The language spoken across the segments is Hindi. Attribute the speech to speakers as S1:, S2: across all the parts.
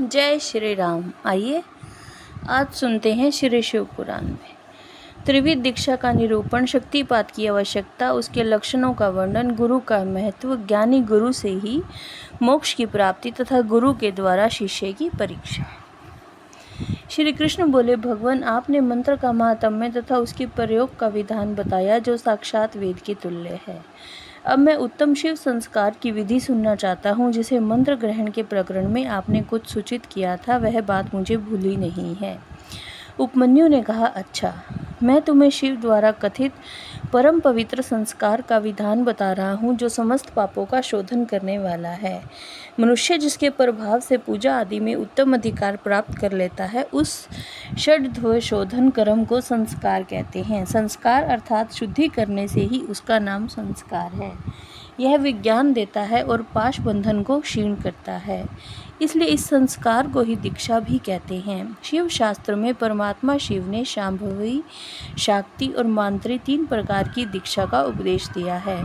S1: जय श्री राम। आइए आज सुनते हैं श्री शिव पुराण में त्रिविध दीक्षा का निरूपण, शक्तिपात की आवश्यकता, उसके लक्षणों का वर्णन, गुरु का महत्व, ज्ञानी गुरु से ही मोक्ष की प्राप्ति तथा गुरु के द्वारा शिष्य की परीक्षा। श्री कृष्ण बोले, भगवान आपने मंत्र का महात्म्य तथा उसके प्रयोग का विधान बताया जो साक्षात वेद के तुल्य है। अब मैं उत्तम शिव संस्कार की विधि सुनना चाहता हूँ जिसे मंत्र ग्रहण के प्रकरण में आपने कुछ सूचित किया था, वह बात मुझे भूली नहीं है। उपमन्यु ने कहा, अच्छा, मैं तुम्हें शिव द्वारा कथित परम पवित्र संस्कार का विधान बता रहा हूँ जो समस्त पापों का शोधन करने वाला है। मनुष्य जिसके प्रभाव से पूजा आदि में उत्तम अधिकार प्राप्त कर लेता है, उस षड्ध्व शोधन कर्म को संस्कार कहते हैं। संस्कार अर्थात शुद्धि करने से ही उसका नाम संस्कार है। यह विज्ञान देता है और पाश बंधन को क्षीण करता है, इसलिए इस संस्कार को ही दीक्षा भी कहते हैं। शिव शास्त्र में परमात्मा शिव ने शांभवी, शाक्ति और मांत्री 3 प्रकार की दीक्षा का उपदेश दिया है।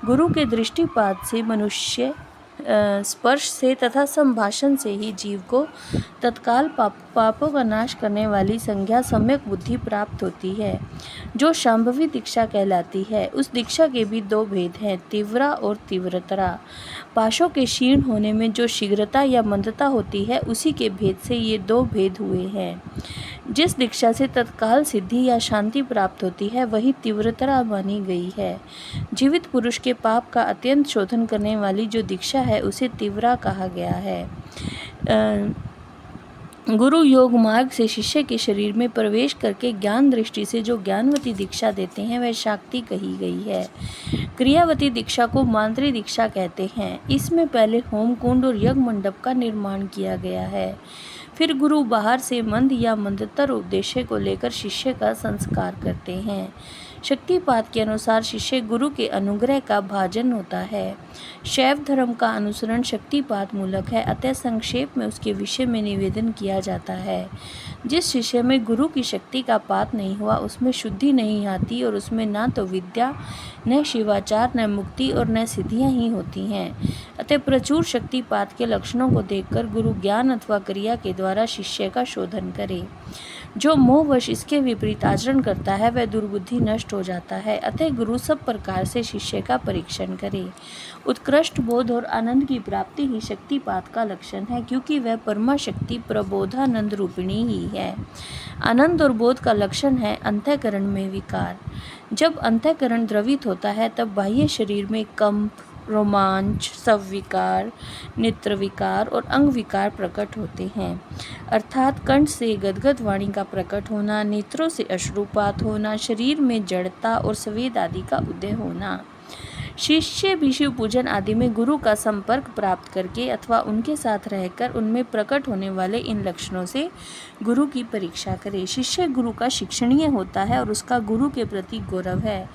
S1: गुरु के दृष्टिपात से, मनुष्य स्पर्श से तथा संभाषण से ही जीव को तत्काल पापों का नाश करने वाली संज्ञा सम्यक बुद्धि प्राप्त होती है, जो शांभवी दीक्षा कहलाती है। उस दीक्षा के भी 2 भेद हैं, तीव्रा और तीव्रतरा। पाशों के क्षीण होने में जो शीघ्रता या मंदता होती है, उसी के भेद से ये 2 भेद हुए हैं। जिस दीक्षा से तत्काल सिद्धि या शांति प्राप्त होती है, वही तीव्रतरा मानी गई है। जीवित पुरुष के पाप का अत्यंत शोधन करने वाली जो दीक्षा है, उसे तीव्रा कहा गया है। गुरु योग मार्ग से शिष्य के शरीर में प्रवेश करके ज्ञान दृष्टि से जो ज्ञानवती दीक्षा देते हैं, वह शाक्ति कही गई है। क्रियावती दीक्षा को मांत्री दीक्षा कहते हैं। इसमें पहले होम कुंड और यज्ञ मंडप का निर्माण किया गया है। फिर गुरु बाहर से मंद या मंदतर उद्देश्य को लेकर शिष्य का संस्कार करते हैं। शक्तिपात के अनुसार शिष्य गुरु के अनुग्रह का भाजन होता है। शैव धर्म का अनुसरण शक्तिपात मूलक है, अतः संक्षेप में उसके विषय में निवेदन किया जाता है। जिस शिष्य में गुरु की शक्ति का पात नहीं हुआ, उसमें शुद्धि नहीं आती और उसमें न तो विद्या, न शिवाचार, न मुक्ति और न सिद्धियां ही होती हैं। अतः प्रचुर शक्तिपात के लक्षणों को देखकर गुरु ज्ञान अथवा क्रिया के द्वारा शिष्य का शोधन करे। जो मोहवश इसके विपरीत आचरण करता है, वह दुर्बुद्धि नष्ट हो जाता है। अतः गुरु सब प्रकार से शिष्य का परीक्षण करे। उत्कृष्ट बोध और आनंद की प्राप्ति ही शक्तिपात का लक्षण है, क्योंकि वह परमा शक्ति प्रबोधानंद रूपिणी ही है। आनंद और बोध का लक्षण है अंतःकरण में विकार। जब अंतःकरण द्रवित होता है, तब बाह्य शरीर में कंप, रोमांच, सविकार, नेत्र विकार और अंग विकार प्रकट होते हैं। अर्थात कंठ से गदगद वाणी का प्रकट होना, नेत्रों से अश्रुपात होना, शरीर में जड़ता और स्वेद आदि का उदय होना। शिष्य भी शिव पूजन आदि में गुरु का संपर्क प्राप्त करके अथवा उनके साथ रहकर उनमें प्रकट होने वाले इन लक्षणों से गुरु की परीक्षा करे। शिष्य गुरु का शिक्षणीय होता है और उसका गुरु के प्रति गौरव है,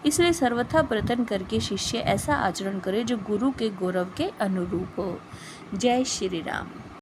S1: इसलिए सर्वथा प्रयत्न करके शिष्य ऐसा आचरण करे जो गुरु के गौरव के अनुरूप हो। जय श्री राम।